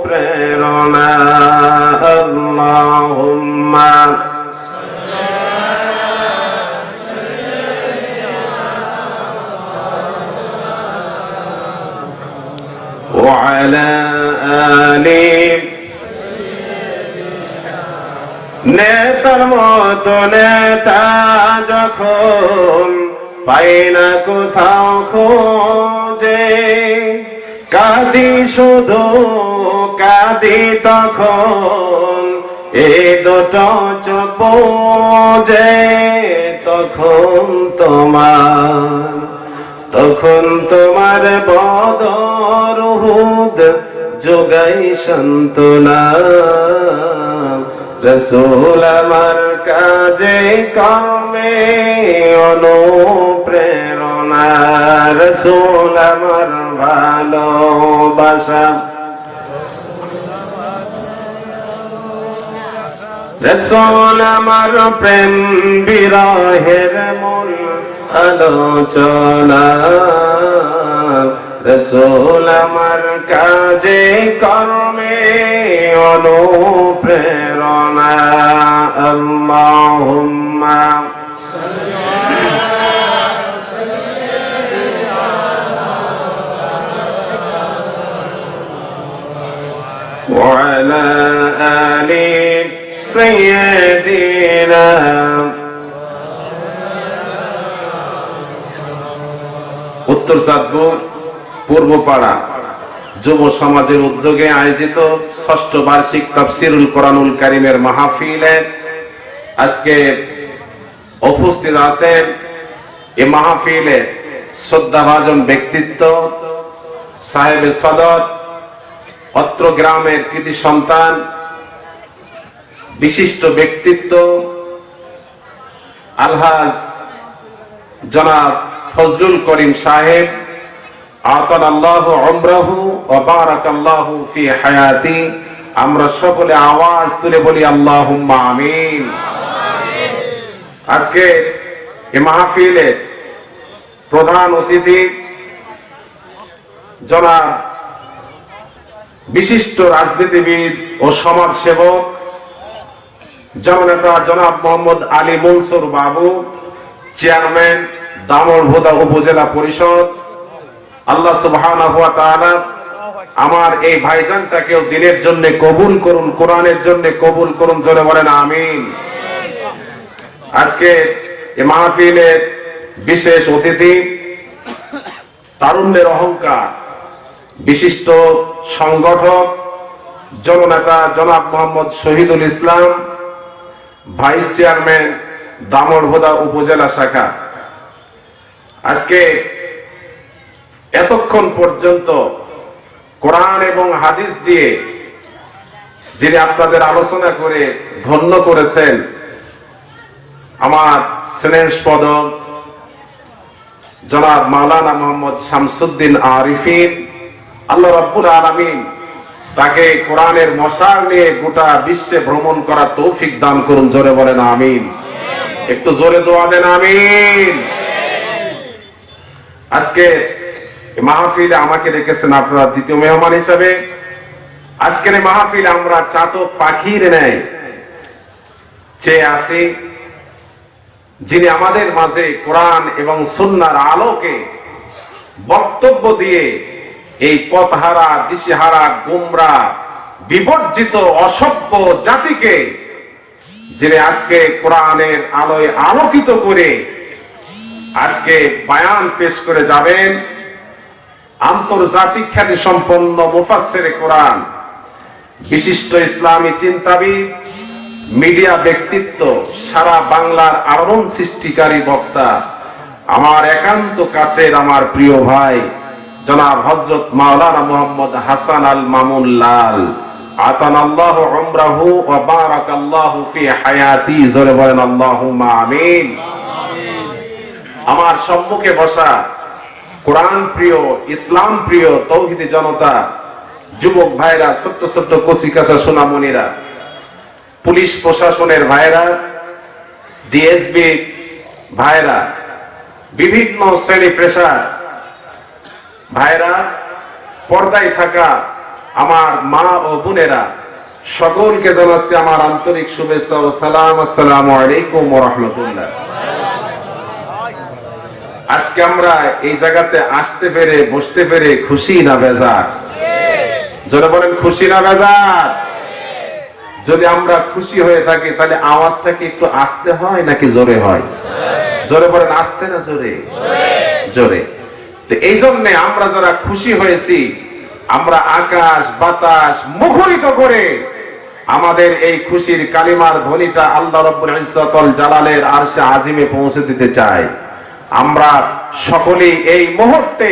প্রেরণা আল্লাহুম্মা ওয়া আলা আলি নেতার মতো নেতা যখন পাই না কোথাও খোঁজে, কাঁদি শুধু কাঁদি তখন এই দুটো চোখ বুজে, তখন তোমার বদর উহুদ যোগাই সান্ত্বনা। রাসূল আমার কাজে কর্মে অনুপ্রেরণা, রাসূল আমার ভালোবাসা, রাসূল আমার প্রেম বিরহের মূল আলোচনা। রাসূল আমার কাজে কর্মে অনুপ্রেরণা। আল্লাহুম্মা ওয়া আলা আলি সাইয়্যিদিনা। উত্তর চাঁদপুর পূর্বপাড়া যুব সমাজের উদ্যোগে আয়োজিত ষষ্ঠ বার্ষিক তাফসীরুল কোরআনুল কারীমের মাহফিলে আজকে উপস্থিত আছেন এই মাহফিলে শ্রদ্ধাভাজন ব্যক্তিত্ব, সাহেবে সদর, অত্র গ্রামের কৃতি সন্তান, বিশিষ্ট ব্যক্তিত্ব আলহাজ জনাব ফজলুল করিম সাহেব, আতালাল্লাহু উমরাহু ওয়া বারাকাল্লাহু ফি হায়াতি। আমরা সকলে আওয়াজ তুলে বলি আল্লাহুম্মা আমিন। আজকে এই মাহফিলে প্রধান অতিথি জনাব বিশিষ্ট রাজনীতিবিদ ও সমাজসেবক জননেতা জনাব মোহাম্মদ আলী মনসুর বাবু, চেয়ারম্যান দামোড় উপজেলা পরিষদ। আল্লাহ সুবহানাহু ওয়া তাআলা আমার এই ভাইজানটাকেও দিনের জন্য কবুল করুন, কোরআনের জন্য কবুল করুন, জোরে বলেন আমিন। আজকে এই মাহফিলের বিশেষ অতিথি, তারুণ্যের অহংকার, বিশিষ্ট সংগঠক জননেতা জনাব মোহাম্মদ শহীদুল ইসলাম, ভাইস চেয়ারম্যান দামোড় উপজেলা শাখা। আজকে এতক্ষণ পর্যন্ত কোরআন এবং হাদিস দিয়ে যিনি আপনাদের আলোচনা করে ধন্য করেছেন, আমার স্নেহস্পদ জনাব মাওলানা মোহাম্মদ শামসুদ্দিন আরিফিন, আল্লাহ রাব্বুল আলামিন তাকে কোরআনের মশাল নিয়ে গোটা বিশ্বে ভ্রমণ করার তৌফিক দান করুন, জোরে বলেন আমিন। একটু জোরে দোয়া দেন আমিন। আজকে মাহফিলে আমাকে রেখেছেন আপনারা দ্বিতীয় মেহমান হিসাবে। আজকের মাহফিলে আমরা চাতক পাখির ন্যায় চেয়ে আসি, যিনি আমাদের মাঝে কোরআন এবং সুন্নাহর আলোকে বক্তব্য দিয়ে এই পথহারা, দিশেহারা, গোমরা, বিবর্জিত, অসভ্য জাতিকে যিনি আজকে কোরআনের আলোয় আলোকিত করে আজকে বয়ান পেশ করে যাবেন। আন্তর্জাতিক খ্যাতি সম্পন্ন মুফাসসিরে কোরআন, বিশিষ্ট ইসলামী চিন্তাবিদ, মিডিয়া ব্যক্তিত্ব, সারা বাংলার আলোড়ন সৃষ্টিকারী বক্তা, আমার একান্ত কাছের আমার প্রিয় ভাই জনাব হযরত মাওলানা মুহাম্মদ হাসান আল মামুন লাল, আতানাল্লাহু উমরাহু ওয়া বারাকাল্লাহু ফি হায়াতি, জোরে বলেন আল্লাহুম্মা আমিন। আমার সম্মুখে বসা কোরআন প্রিয়, ইসলাম প্রিয় তৌহিদি জনতা, যুবক ভাইরা, ছোট্ট ছোট্ট কচি কাঁচা সোনামণিরা, পুলিশ প্রশাসনের ভাইরা, ডিএসবি ভাইরা, বিভিন্ন শ্রেণী পেশার ভাইরা, পর্দায় থাকা আমার মা ও বোনেরা, সকলকে জানাচ্ছি আমার আন্তরিক শুভেচ্ছা ও সালাম। আসসালামু আলাইকুম ওয়া রাহমাতুল্লাহ। আজকে আমরা এই জায়গাতে আসতে পেরে, বসতে পেরে খুশি না বেজার? যারা বলেন খুশি না বেজার? যদি আমরা খুশি হয়ে থাকি তাহলে আওয়াজটা কি একটু আস্তে হয় নাকি জোরে হয়? জোরে বলেন, আস্তে না জোরে? জোরে। তো এই জন্য আমরা যারা খুশি হয়েছি, আমরা আকাশ বাতাস মুখরিত করে আমাদের এই খুশির কালিমার ধ্বনিটা আল্লাহ রাব্বুল ইজ্জত ওয়াল জালালের আরশে আজিমে পৌঁছে দিতে চাই। আমরা সকলেই এই মুহূর্তে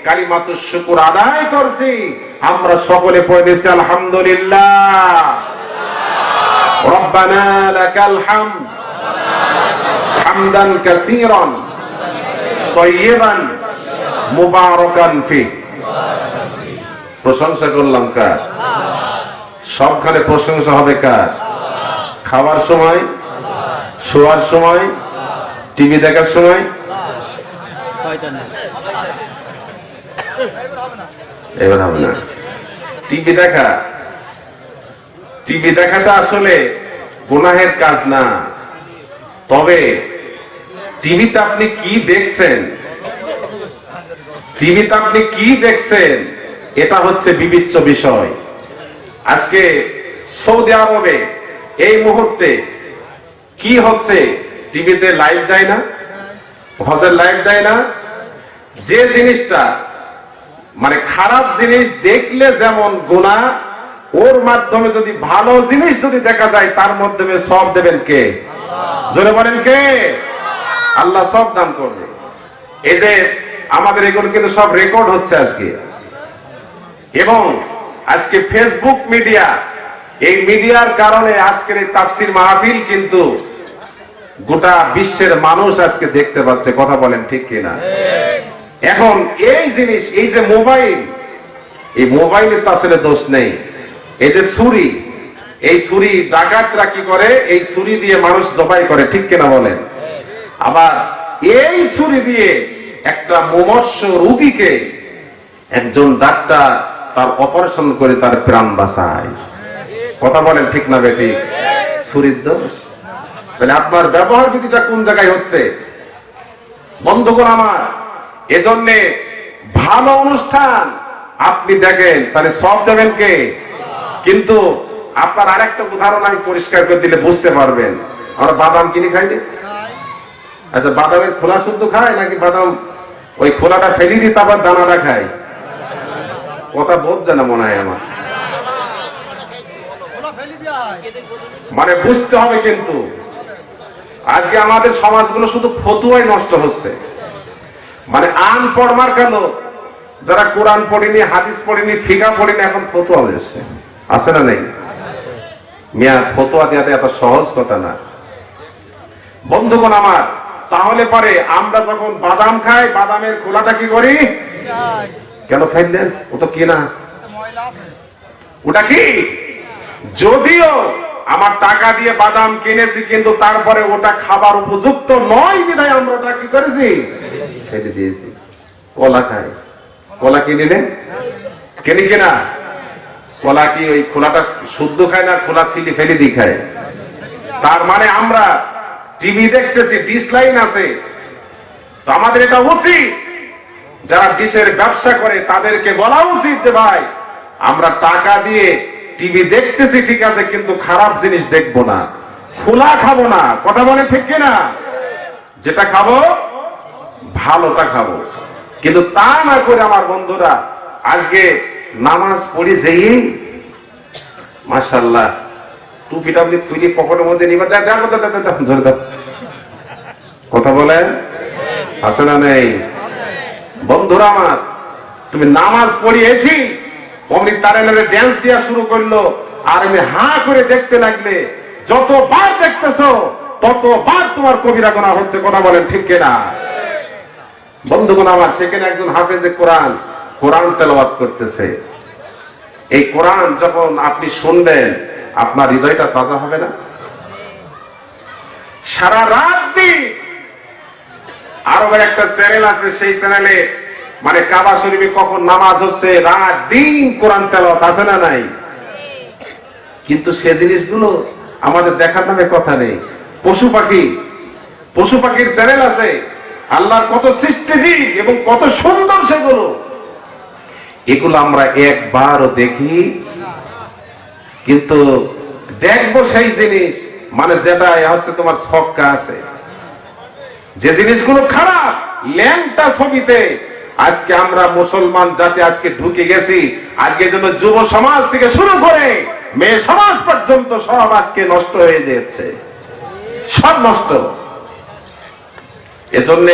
কালিমাতুশ শুকর আদায় করছি। আমরা সকলে পড়েছি আলহামদুলিল্লাহ, রব্বানা লাকাল হামদ হামদান কাসীরান তাইয়িবান মুবারাকান ফিহি। প্রশংসা করলাম কার? সবখানে প্রশংসা হবে কার? খাওয়ার সময়, শোয়ার সময়, টিভি দেখার সময়? এবার হবে না। টিভি দেখাটা আসলে গুনাহের কাজ না, তবে টিভিতে আপনি কি দেখছেন, এটা হচ্ছে বিবেচ্য বিষয়। আজকে সৌদি আরবে এই মুহূর্তে কি হচ্ছে? টিভিতে লাইভ দেয় না, হজের লাইভ দেয় না। যে জিনিসটা মানে খারাপ জিনিস দেখলে যেমন গুনাহ, ওর মাধ্যমে যদি ভালো জিনিস যদি দেখা যায় তার মাধ্যমে সব দেবেন কে? জোরে বলেন কে? আল্লাহ সব দান করবে। এই যে আমাদের এগুলো কিন্তু সব রেকর্ড হচ্ছে আজকে, এবং আজকে ফেসবুক মিডিয়া, এই মিডিয়ার কারণে আজকের এই তাফসীর মাহফিল কিন্তু গোটা বিশ্বের মানুষ আজকে দেখতে পাচ্ছে। কথা বলেন ঠিক কিনা? এখন এই জিনিস, এই যে মোবাইল, এই মোবাইলের তো আসলে দোষ নেই। এই যে ছুরি, এই ছুরি ডাকাতরা কি করে? এই ছুরি দিয়ে মানুষ জবাই করে, ঠিক কিনা বলেন? আবার এই ছুরি দিয়ে একটা মুমূর্ষ রোগীকে একজন ডাক্তার তার অপারেশন করে তার প্রাণ বাঁচায়। কথা বলেন ঠিক না বেটি? ছুরির দোষ। তাহলে আপনার ব্যবহার বিধিটা কোন জায়গায় হচ্ছে? বন্ধুগণ আমার, এজন্য ভালো অনুষ্ঠান আপনি দেখেন তাহলে সব দেবেন কে? কিন্তু আপনার আরেকটা উদাহরণ আমি পরিষ্কার করে দিলে বুঝতে পারবেন। আমরা বাদাম কিনে খাইনি? আচ্ছা, বাদামের খোলা শুদ্ধ খায় নাকি বাদাম ওই খোলাটা ফেলি দিই তারপর দানাটা খায়? কথা বোঝে না মনে হয় আমার। মানে বুঝতে হবে। কিন্তু আজকে আমাদের সমাজগুলো শুধু ফতুয়াই নষ্ট হচ্ছে। মানে আনপড় মার্কা লোক, যারা কোরআন পড়েনি, হাদিস পড়েনি, ফিকা পড়েনি, এখন ফতুয়া হয়েছে। আছে না নেই? মিয়া, ফতুয়া দেওয়াটা এত সহজ কথা না বন্ধুগণ আমার। তাহলে পরে আমরা যখন বাদাম খাই, বাদামের খোলাটা কি করি? কেন খাইলেন? ও তো কিনা, ওটা কি? যদিও আমার টাকা দিয়ে বাদাম কিনেছি, কিন্তু তারপরে ওটা খাবার উপযুক্ত নয় বিধায় আমরা ওটা কি করেছি? ফেলে দিয়েছি। কলা খাই, কলা কিনে কিনা? কলা কি ওই খোলাটা শুদ্ধ খায় না খোলা ছিলি ফেলে দিয়ে খায়? তার মানে আমরা টিভি দেখতেছি, ডিশ লাইন আছে, তো আমাদের এটা উচিত, যারা ডিশের ব্যবসা করে তাদেরকে বলা উচিত যে ভাই, আমরা টাকা দিয়ে টিভি দেখতেছি ঠিক আছে, কিন্তু খারাপ জিনিস দেখবো না, খোলা খাবো না। কথা বলে ঠিক কিনা? যেটা খাবো ভালোটা খাবো। কিন্তু তা না করে আমার বন্ধুরা আজকে নামাজ পড়ি যেই মাশাআল্লাহ টুপিটা আপনি খুলে পকেটের মধ্যে নিবা, ধরে দাও। কথা বলেন আছে না নেই? বন্ধুরা আমার, তুমি নামাজ পড়ি এসি অমনি তারে ড্যান্স দেওয়া শুরু করলো, আর এমনি হা করে দেখতে লাগলে যতবার দেখতেছো ততবার তোমার কবিরা গুনাহ হচ্ছে। কথা বলেন ঠিক কিনা? বন্ধুগণ আমার, সেখানে একজন হাফেজে কোরআন কোরআন তেলাওয়াত করতেছে। এই কোরআন যখন আপনি শুনবেন, আপনার হৃদয়টা তাজা হবে না? সারা রাত দিন আরবের একটা চ্যানেল আছে, সেই চ্যানেলে মানে কাবা শরীফে কখন নামাজ হচ্ছে, রাত দিন কোরআন তেলাওয়াত আছে না নাই? কিন্তু সে জিনিসগুলো আমাদের দেখার নামে কথা নেই। পশু পাখির চ্যানেল আছে, আল্লাহর কত সৃষ্টিজীব এবং কত সুন্দর সেগুলো, এগুলো আমরা একবারও দেখি। কিন্তু দেখবো সেই জিনিস মানে যেটা হচ্ছে তোমার ছক্কা আছে, যে জিনিসগুলো খারাপ ল্যাংটা ছবিতে আজকে আমরা মুসলমান জাতি আজকে ঢুকে গেছি। আজকে জন্য যুব সমাজ থেকে শুরু করে মেয়ে সমাজ পর্যন্ত সব আজকে নষ্ট হয়ে যাচ্ছে, সব নষ্ট। এজন্য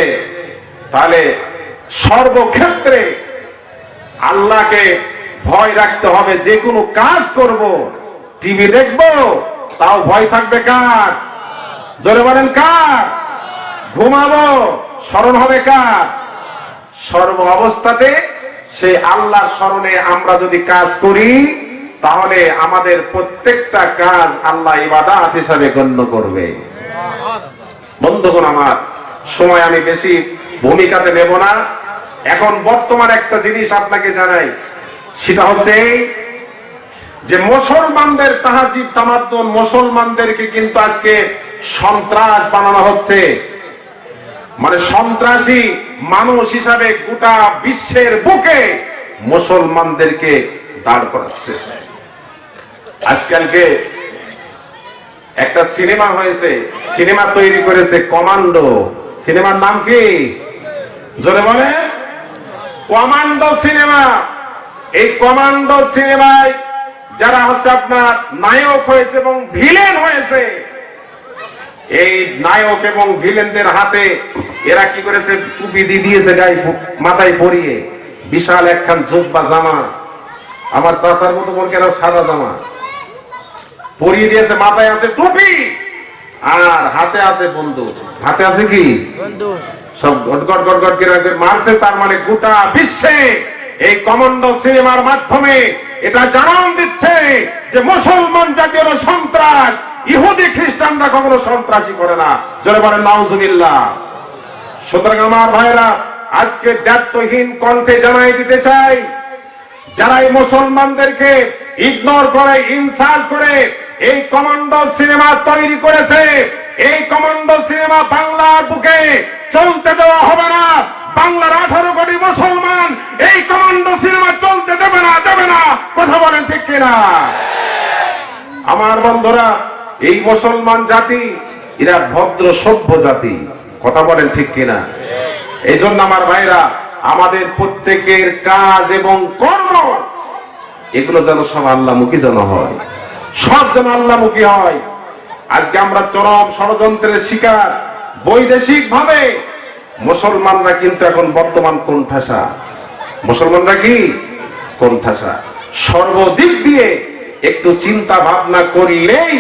তাহলে সর্বক্ষেত্রে আল্লাহকে ভয় রাখতে হবে। যে কোনো কাজ করব, টিভি দেখবো তাও ভয় থাকবে কার? জোরে বলেন কার? ঘুমাবো স্মরণ হবে কার? সর্ব অবস্থাতে সে আল্লাহর স্মরণে আমরা যদি কাজ করি তাহলে আমাদের প্রত্যেকটা কাজ আল্লাহ ইবাদত হিসাবে গণ্য করবে। বন্ধুগণ আমার, সময় আমি বেশি ভূমিকাতে নেব না। এখন বর্তমান একটা জিনিস আপনাকে জানাই, সেটা হচ্ছে যে মুসলমানদের তাহাজিব তামাদ্দুন, মুসলমানদেরকে কিন্তু আজকে সন্ত্রাস বানানো হচ্ছে। মানে সন্ত্রাসী মানুষ হিসাবে গোটা বিশ্বের বুকে মুসলমানদেরকে দাঁড় করাচ্ছে। আজকালকে একটা সিনেমা হয়েছে, সিনেমা তৈরি করেছে কমান্ডো। সিনেমার নাম কি? জোরে বলে কমান্ডো সিনেমা। এই কমান্ডো সিনেমায় যারা হচ্ছে আপনার নায়ক হয়েছে এবং ভিলেন হয়েছে, এই নায়ক এবং ভিলেনদের হাতে এরা কি করেছে? টুপি দিয়ে দিয়েছে গায়ে মাথায় পরিয়ে, বিশাল একখান জুব্বা জামা, আমার চাচার মতো বলকে সাদা জামা পরিয়ে দিয়েছে, মাথায় আছে টুপি আর হাতে আছে বন্দুক। হাতে আছে কি? সব গট গট গট করে মারছে। তার মানে গোটা বিশ্বে এই কমান্ডো সিনেমার মাধ্যমে এটা জানান দিচ্ছে যে মুসলমান জাতি হলো সন্ত্রাস, ইহুদি খ্রিস্টানরা কখনো সন্ত্রাসী করে না। জোরে বলেন নাউজুবিল্লাহ। সুতরাং আমার ভাইরা, আজকে দায়িত্বহীন কণ্ঠে জানাই দিতে চাই, যারা এই মুসলমানদেরকে ইগনোর করে, ইনসাল্ট করে এই কমান্ডো সিনেমা তৈরি করেছে, এই কমান্ডো সিনেমা বাংলার বুকে চলতে দেওয়া হবে না। বাংলার 18 কোটি মুসলমান এই কমান্ডো সিনেমা চলতে দেবে না, দেবে না। কথা বলেন ঠিক কিনা? আমার বন্ধুরা, এই মুসলমান জাতি এরা ভদ্র সভ্য জাতি। কথা বলেন ঠিক কিনা? এই জন্য আমার ভাইরা, আমাদের প্রত্যেকের কাজ এবং কর্ম এগুলো যেন সব আল্লাহমুখী যেন হয়, সব যেন আল্লাহমুখী হয়। আজকে আমরা চরম ষড়যন্ত্রের শিকার। বৈদেশিক ভাবে মুসলমানরা কিন্তু এখন বর্তমান কোণঠাসা। মুসলমানরা কি কোণঠাসা? সর্বদিক দিয়ে একটু চিন্তা ভাবনা করলেই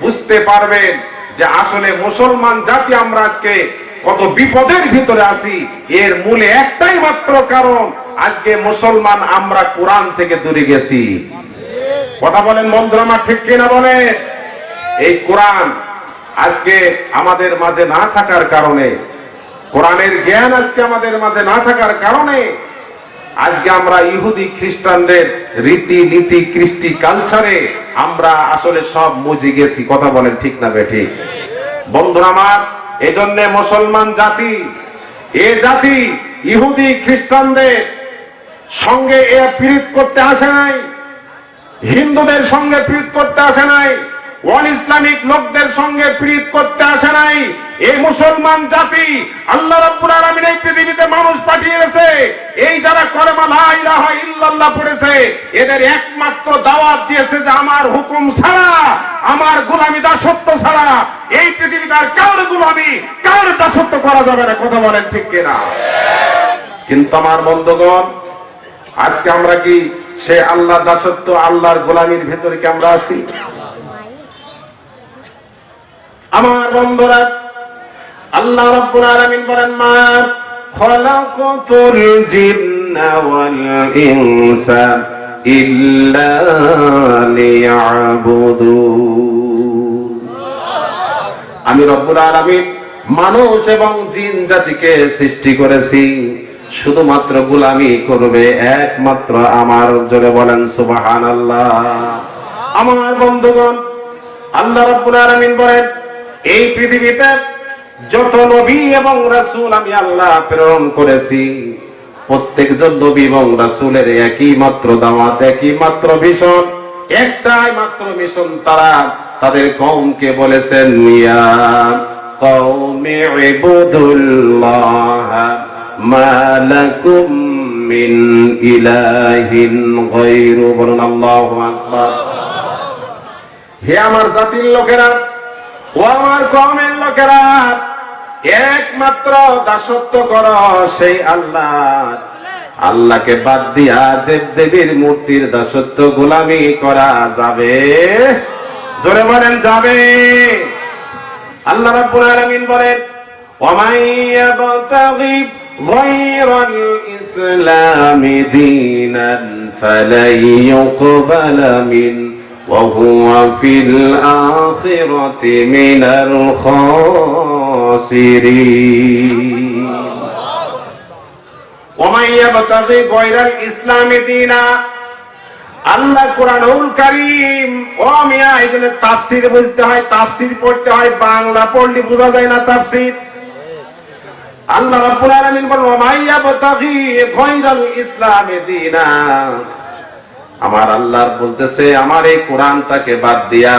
বুঝতে পারবেন যে আসলে মুসলমান জাতি আমরা আজকে কত বিপদের ভিতরে আছি। এর মূলে একটাই মাত্র কারণ, আজকে মুসলমান আমরা কোরআন থেকে দূরে গেছি। কথা বলেন বন্ধুরা আমার, ঠিক কিনা বলে? এই কোরআন আজকে আমাদের মাঝে না থাকার কারণে, কোরআনের জ্ঞান আজকে আমাদের মাঝে না থাকার কারণে আজকে আমরা ইহুদি খ্রিস্টানদের রীতি নীতি কৃষ্টি কালচারে আমরা আসলে সব মজে গেছি। কথা বলেন ঠিক না বেঠিক? বন্ধুরা আমার, এজন্য মুসলমান জাতি, এ জাতি ইহুদি খ্রিস্টানদের সঙ্গে এ পীড়িত করতে আসে নাই, হিন্দুদের সঙ্গে পীড়িত করতে আসে নাই, ওয়ান ইসলামিক লোকদের সঙ্গে পীড়িত করতে আসে নাই। এই মুসলমান জাতি আল্লাহ রাব্বুল আলামিন এই পৃথিবীতে মানুষ পাঠিয়েছে, এই যারা কলেমা লা ইলাহা ইল্লাল্লাহ পড়েছে, এদের একমাত্র দাওয়াত দিয়েছে যে আমার হুকুম ছাড়া, আমার গোলামি দাসত্ব ছাড়া এই পৃথিবীতে আর কারোর গোলামি, কারোর দাসত্ব করা যাবে না। কথা বলেন ঠিক কিনা? কিন্তু আমার বন্ধুগণ, আজকে আমরা কি সে আল্লাহ দাসত্ব, আল্লাহর গোলামির ভেতরে কি আমরা আছি? আমার বন্ধুরা, আল্লাহ রাব্বুল আলামিন বলেন, মা খালাকাতুল জিন্না ওয়াল ইনসা ইল্লা লিয়াবুদুন। আমি রব্বুল আলামিন মানুষ এবং জিন জাতিকে সৃষ্টি করেছি শুধুমাত্র গোলামি করবে একমাত্র আমার। জোরে বলেন সুবহানাল্লাহ। আমার বন্ধুগণ, আল্লাহ রাব্বুল আলামিন বলেন, এই পৃথিবীতে যত নবী এবং রাসূল আমি আল্লাহ প্রেরণ করেছি, প্রত্যেকজন নবী এবং রাসূলের একই মাত্র দাওয়াত, একই মাত্র মিশন, একটাই মাত্র মিশন। তারা তাদের কওমকে বলেছেন, ইয়া কওমি ইবুদুল্লাহ মা লাকুম মিন ইলাহিন গায়রু। বলুন আল্লাহু আকবার। হে আমার জাতির লোকেরা, ও আমার কওমের লোকেরা, একমাত্র দাসত্ব করো সেই আল্লাহ। আল্লাহকে বাদ দিয়া দেব দেবীর মূর্তির দাসত্ব গোলামি করা যাবে? জোরে বলেন যাবে? আল্লাহ রাব্বুল আলামিন বলেন, ওয়া ইয়াবতাগি গায়রাল ইসলামি দীনান ফালাই ইউকবালা মিন ওয়া হুয়া ফিল আখিরাতি মিনাল খাসিরিন। ওয়া ইয়াবতাগি গায়রাল ইসলামি দীনা। আল্লাহ কোরআনুল কারীম, ও মিয়া এখানে তাফসীর বুঝতে হয়, তাফসীর পড়তে হয়, বাংলা পড়লে বোঝা যায় না তাফসীর। আল্লাহ রাব্বুল আলামিন বলেন, ওয়া মাইয়াবতাগি গায়রাল ইসলামি দীনা। আমার আল্লাহ বলতেছে, আমার এই কোরআনটাকে বাদ দিয়া,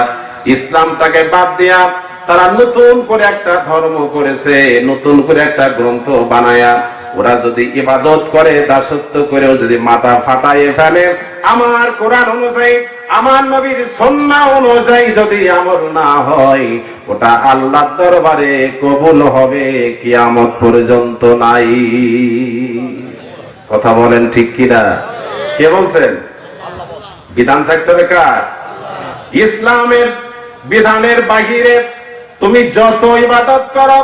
ইসলামটাকে বাদ দিয়া তারা নতুন করে একটা ধর্ম করেছে, নতুন করে একটা গ্রন্থ বানায়া ওরা যদি ইবাদত করে, দাসত্ব করেও যদি মাথা ফাটাইয়ে ফেলে, আমার কোরআন অনুযায়ী, আমার নবীর সুন্নাহ অনুযায়ী যদি আমল না হয়, ওটা আল্লাহর দরবারে কবুল হবে কিয়ামত পর্যন্ত নাই। কথা বলেন ঠিক কিনা? কে বলছেন? বিধান থাকতে হবে কার? ইসলামের বিধানের বাহিরে তুমি যত ইবাদত করো,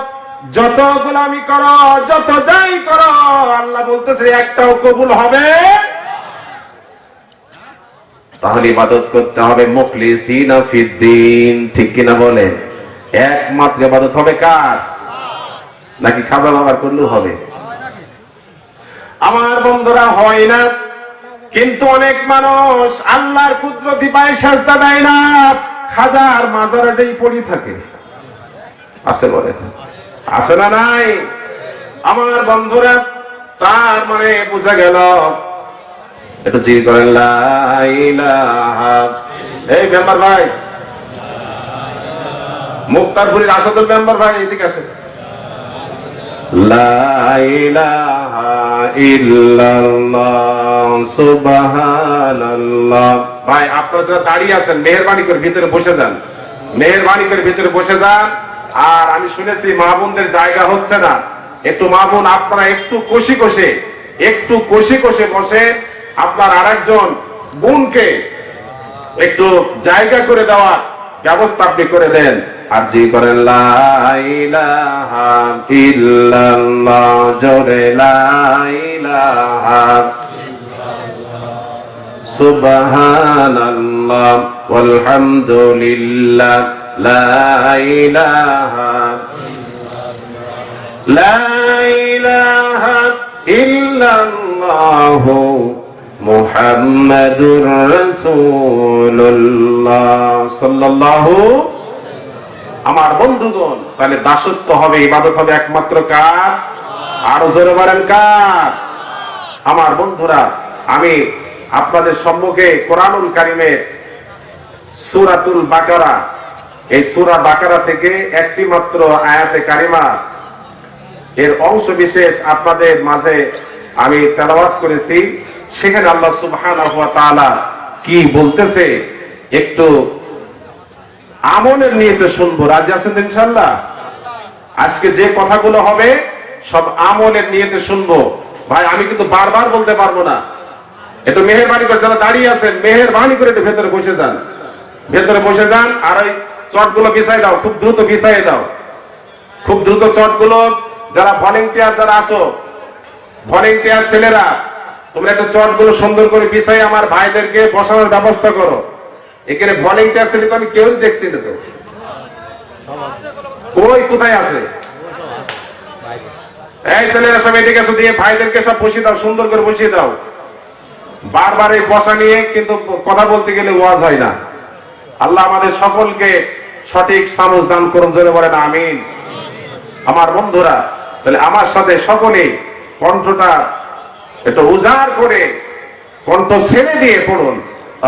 যত গোলামি করো, যত যাই করো, আল্লাহ বলতেছে একটাও কবুল হবে। তাহলে ইবাদত করতে হবে মুখলিসিনা ফিদ্দিন। ঠিক কিনা বলেন? একমাত্র ইবাদত হবে কার? নাকি খাজা বাবার করলেও হবে? আমার বন্ধুরা, হয় না। কিন্তু অনেক মানুষ আল্লাহর কুদরতি পায়ে সাজদা দেয় না, খাজার মাজারে যেই পড়ি থাকে। আছে বলে? আছে না নাই? আমার বন্ধুরা, তার মানে বোঝা গেল, একটু জিকির করেন লা ইলাহা। এই মেম্বার ভাই, মুক্তারপুরীর আসাদুল মেম্বার ভাই, এদিকে আসে। লা ইলাহা ইল্লাল্লাহ সুবহানাল্লাহ। ভাই আপনারা যারা দাঁড়িয়ে আছেন, মেহেরবানি করে ভিতরে বসে যান, মেহেরবানি করে ভিতরে বসে যান। আর আমি শুনেছি মা বোনদের জায়গা হচ্ছে না, একটু মা বোন আপনারা একটু কষি কষে বসে আপনার আরেকজন বোনকে একটু জায়গা করে দেওয়ার ব্যবস্থা আপনি করে দেন। আর জি করেন লা ইলাহা ইল্লাল্লাহ, জোরে লা ইলাহা সুবহানাল্লাহ ওয়ালহামদুলিল্লাহ লা ইলাহা ইল্লাল্লাহ মুহাম্মাদুর রাসূলুল্লাহ সাল্লাল্লাহু। আমার বন্ধুগণ, তাহলে দাসত্ব হবে, ইবাদত হবে একমাত্র কার? আরো জোরে বলেন কার? আমার বন্ধুরা, আমি আপনাদের সম্মুখে কোরআনুল কারীমের সূরাতুল বাকারা, এই সূরা বাকারা থেকে একটি মাত্র আয়াতে কারিমা এর অংশ বিশেষ আপনাদের মাঝে আমি তেলাওয়াত করেছি। সেখানে আল্লাহ সুবহানাহু ওয়া তাআলা কি বলতেছে একটু আমলের নিয়তে শুনবো। রাজি আছেন ইনশাআল্লাহ? আজকে যে কথাগুলো হবে সব আমলের নিয়তে শুনবো। ভাই আমি কিন্তু বারবার বলতে পারবো না, একটু মেহেরবানি করে, যারা দাঁড়িয়ে আছেন মেহেরবানি করে একটু ভেতরে বসে যান, ভেতরে বসে যান। আর ওই চটগুলো বিছাই দাও, খুব দ্রুত বিছাই দাও, খুব দ্রুত চটগুলো। যারা ভলেন্টিয়ার যারা আছো, ভলেন্টিয়ার ছেলেরা, তোমরা একটু চটগুলো সুন্দর করে বিছাই আমার ভাইদেরকে বসানোর ব্যবস্থা করো। এখানে ভলেন্টিয়ার ছেলে তো আমি কেউ দেখছি না, তো কই কোথায় আছে? এই ছেলেরা সব এদিকে এসো, দিয়ে ভাইদেরকে সব বসিয়ে দাও, সুন্দর করে বসিয়ে দাও। বারবার এই বসা নিয়ে কিন্তু কথা বলতে গেলে ওয়াজ হয় না। আল্লাহ আমাদের সকলকে সঠিক সামুজ দান করুন, জোরে বলেন আমিন। আমার বন্ধুরা, তাহলে আমার সাথে সকলে কণ্ঠটা একটু উজাড় করে কণ্ঠ ছেড়ে দিয়ে পড়ুন,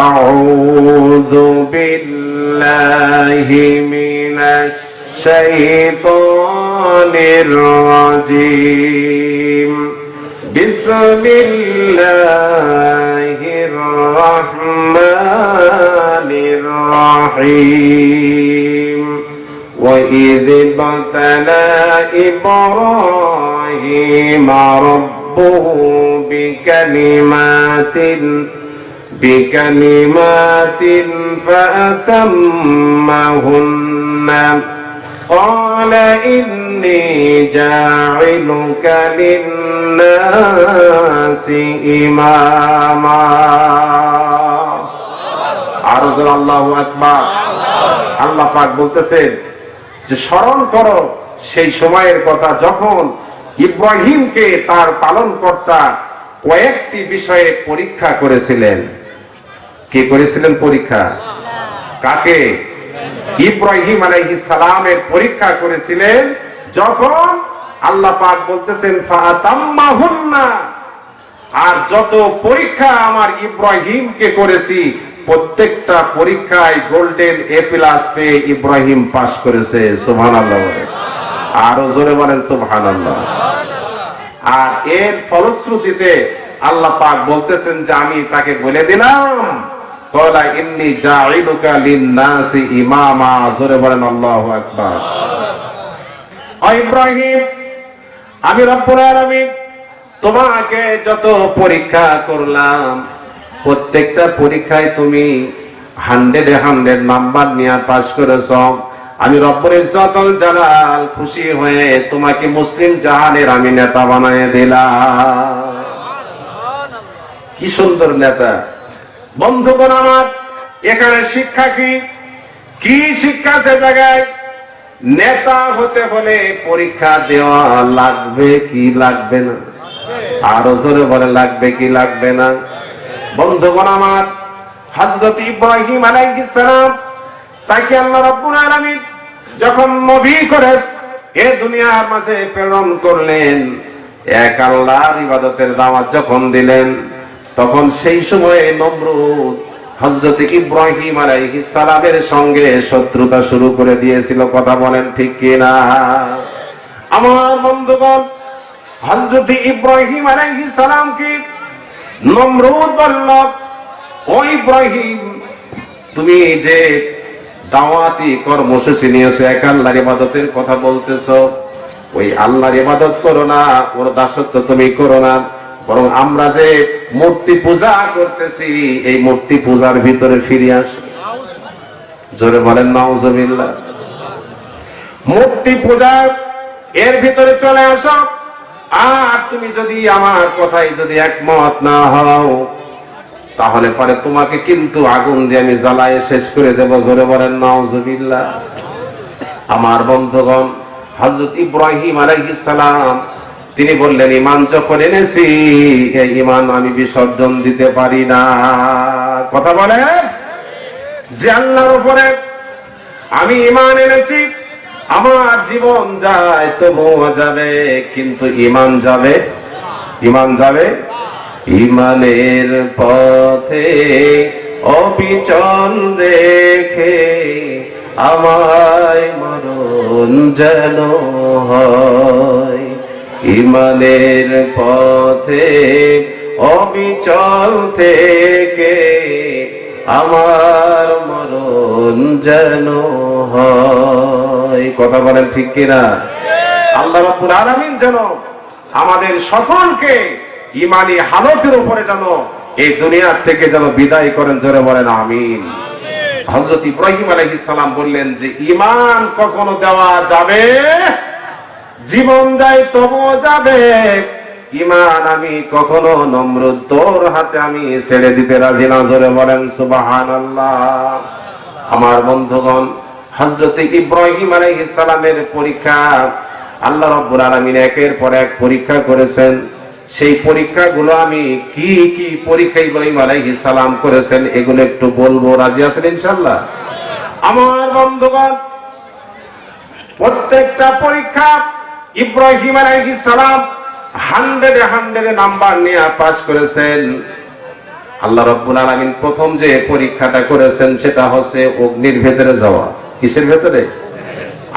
আউযু বিল্লাহি মিনাশ শাইতানির রাজীম, বিসমিল্লাহির রাহমানির রাহিম। وَإِذِ ابْتَلَى إِبْرَاهِيمَ رَبُّهُ بِكَلِمَاتٍ فَأَتَمَّهُنَّ قَالَ إِنِّي جَاعِلُكَ لِلنَّاسِ إِمَامًا। আরো জোরে আল্লাহু আকবার। আল্লাহ পাক বলতেছেন যে স্মরণ করো সেই সময়ের কথা যখন ইব্রাহিমকে তার পালনকর্তা কয়েকটি বিষয়ে পরীক্ষা করেছিলেন। কে করেছিলেন পরীক্ষা? কাকে? ইব্রাহিম আলাইহিস সালামের পরীক্ষা করেছিলেন। যখন আল্লাহ পাক বলতেছেন ফাতাম্মাহুন্না, আর যত পরীক্ষা আমার ইব্রাহিমকে করেছি প্রত্যেকটা পরীক্ষায় গোল্ডেন এ প্লাস পেয়ে ইব্রাহিম পাস করেছে। সুবহানাল্লাহ বলেন, আরো জোরে বলেন সুবহানাল্লাহ। আর এর ফলশ্রুতিতে আল্লাহ পাক বলতেছেন যে আমি তাকে বলে দিলাম ক্বালা ইন্নী জাঈলুকা লিন-নাসি ইমামা। জোরে বলেন আল্লাহু আকবার। ও ইব্রাহিম, আমি রব্বুল আলামিন তোমাকে যত পরীক্ষা করলাম প্রত্যেকটা পরীক্ষায় তুমি 100 নাম্বার নিয়ে পাস করেছ। আমি রব্বুল ইজ্জতুল জালাল খুশি হয়ে তোমাকে মুসলিম জাহানের আমি নেতা বানিয়ে দিলাম। কি সুন্দর নেতা! বন্ধুগণ আমার, এখানে শিক্ষা কি? কি শিক্ষা? সে জায়গায় নেতা হতে হলে পরীক্ষা দেওয়া লাগবে কি লাগবে না? আরো জোরে বলে লাগবে কি লাগবে না? বন্ধুগণ আমার, হযরত ইব্রাহিম আলাইহিস সালাম তাকে আল্লাহ রাব্বুল আলামিন যখন নবী করে এ দুনিয়ার মাঝে প্রেরণ করলেন, এক আল্লাহর ইবাদতের দাওয়াত যখন দিলেন, তখন সেই সময়ে নমরুদ হযরত ইব্রাহিম আলাইহিস সালামের সঙ্গে শত্রুতা শুরু করে দিয়েছিল। কথা বলেন ঠিক কিনা? আমার বন্ধুগণ, হযরত ইব্রাহিম আলাইহিস সালামকে নমরুদ বলল, ও ইব্রাহিম, তুমি যে দাওয়াতি কর্মসূচি নিয়েছো, এক আল্লাহর ইবাদতের কথা বলতেছো, ওই আল্লাহর ইবাদত করো না, ওর দাসত্ব তুমি করো না, বরং আমরা যে মূর্তি পূজা করতেছি এই মূর্তি পূজার ভিতরে ফিরে আসো। জোরে বলেন নাউজুবিল্লাহ। মূর্তি পূজা এর ভিতরে চলে আসো। আর তুমি যদি আমার কথাই যদি একমত না হও তাহলে পরে তোমাকে কিন্তু আগুন দিয়ে আমি জ্বালায় শেষ করে দেব। জোরে বলেন নাউজুবিল্লাহ। আমার বন্ধুগণ, হযরত ইব্রাহিম আলাইহিস সালাম তিনি বললেন, ঈমান যখন এনেছি এই ঈমান আমি বিসর্জন দিতে পারি না। কথা বলে যে আল্লাহর উপরে আমি ঈমান এনেছি, আমার জীবন যায় তবুও যাবে, কিন্তু ঈমান যাবে। ঈমান যাবে। ঈমানের পথে অবিচল রেখে আমায় মরণ যেন হয়। ঈমানের পথে অবিচল থেকে আমার মরণ যেন হয়। কথা বলেন ঠিক কিনা? আল্লাহ রাব্বুল আলামিন যেন আমাদের সকলকে ঈমানি হালতের উপরে যেন এই দুনিয়ার থেকে যেন বিদায় করেন। জোরে বলেন আমিন। হযরত ইব্রাহিম আলাইহিস সালাম বললেন যে ঈমান কখনো দেওয়া যাবে, জীবন যায় তবুও যাবে, ঈমান আমি কখনো নমরুদ তোর হাতে আমি ছেড়ে দিতে রাজি না। জোরে বলেন সুবহানাল্লাহ। আমার বন্ধুগণ, হযরত ইব্রাহিম আলাইহিস সালামের পরীক্ষা আল্লাহ রাব্বুল আলামিন একের পর এক পরীক্ষা করেছেন। সেই পরীক্ষাগুলো আমি কি কি পরীক্ষা ইব্রাহিম আলাইহিস সালাম করেছেন এগুলো একটু বলবো, রাজি আছেন ইনশাআল্লাহ? আমার বন্ধুগণ, প্রত্যেকটা পরীক্ষা ইব্রাহিম আলাইহিস সালাম 100 নাম্বার নিয়ে পাস করেছেন। আল্লাহ রাব্বুল আলামিন প্রথম যে পরীক্ষাটা করেছেন সেটা হচ্ছে অগ্নির ভেতরে যাওয়া। কিসের ভেতরে?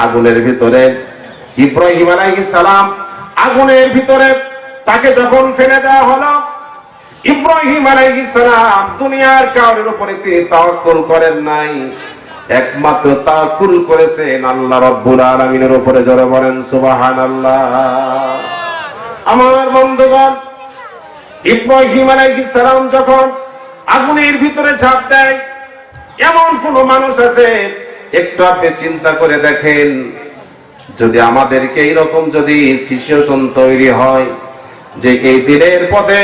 আগুনের ভিতরে। ইব্রাহিম আলাইহিস সালাম আগুনের ভিতরে তাকে যখন ফেলে দেওয়া হলো, ইব্রাহিম আলাইহিস সালাম দুনিয়ার কাউরের উপরে তিনি তাওয়াক্কুল করেন নাই, একমাত্র তাওয়াক্কুল করেছেন আল্লাহ রাব্বুল আলামিনের উপরে। জোরে বলেন সুবহানাল্লাহ। আমার বন্ধুগণ, ইব্রাহিম আলাইহিস সালাম যখন আগুনের ভিতরে ঝাঁপ দেয়, এমন কোন মানুষ আছে? একটু আপনি চিন্তা করে দেখেন, যদি আমাদেরকে এইরকম যদি সিচুয়েশন তৈরি হয় যে এই দিনের পথে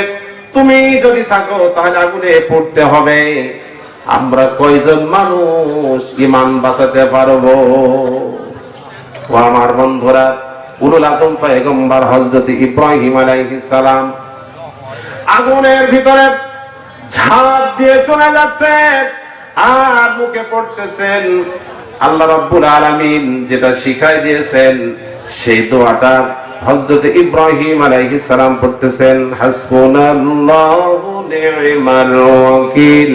তুমি যদি থাকো তাহলে আগুনে পড়তে হবে, আমরা কয়জন মানুষ ঈমান বাঁচাতে পারবো? ও আমার বন্ধুরা, উলুল আযম পয়গম্বর হযরত ইব্রাহিম আলাইহিস সালাম আগুনের ভিতরে ঝাঁপ দিয়ে চলে যাচ্ছে আর মুখে পড়তেছেন। আল্লাহ রাব্বুল আলামিন যেটা শিখাই দিয়েছেন সেই দোয়াটা হযরত ইব্রাহিম আলাইহিস সালাম পড়তেছেন, হাসবুনাল্লাহু নি'মাল ওয়াকিল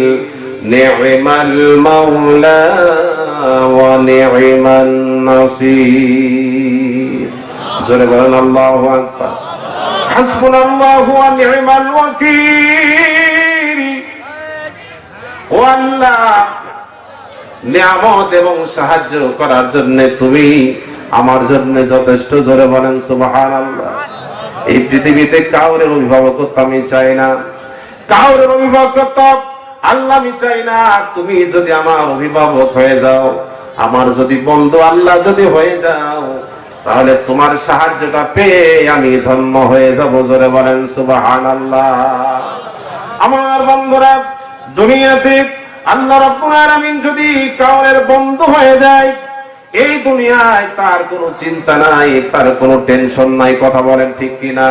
নি'মাল মাওলা ওয়া নি'মান নাসির। জোরে বলেন আল্লাহু আকবার। হাসবুনাল্লাহু ওয়া নি'মাল ওয়াকিল। ও আল্লাহ, নিয়ামত এবং সাহায্য করার জন্য তুমি আমার জন্য যথেষ্ট। জোরে বলেন সুবহানাল্লাহ। এই পৃথিবীতে কাউরের অভিভাবকত্ব আমি চাই না, কাউরের অভিভাবকত্ব আল্লাহ আমি চাই না। তুমি যদি আমার অভিভাবক হয়ে যাও, আমার যদি বন্ধু আল্লাহ যদি হয়ে যাও, তাহলে তোমার সাহায্যটা পেয়ে আমি ধন্য হয়ে যাব। জোরে বলেন সুবহানাল্লাহ। আমার বন্ধুরা, দুনিয়াতে আল্লাহ রাব্বুল আলামিন যদি কাউরের বন্ধু হয়ে যায়, এই দুনিয়ায় তার কোনো চিন্তা নাই, তার কোনো টেনশন নাই। কথা বলেন ঠিক কিনা?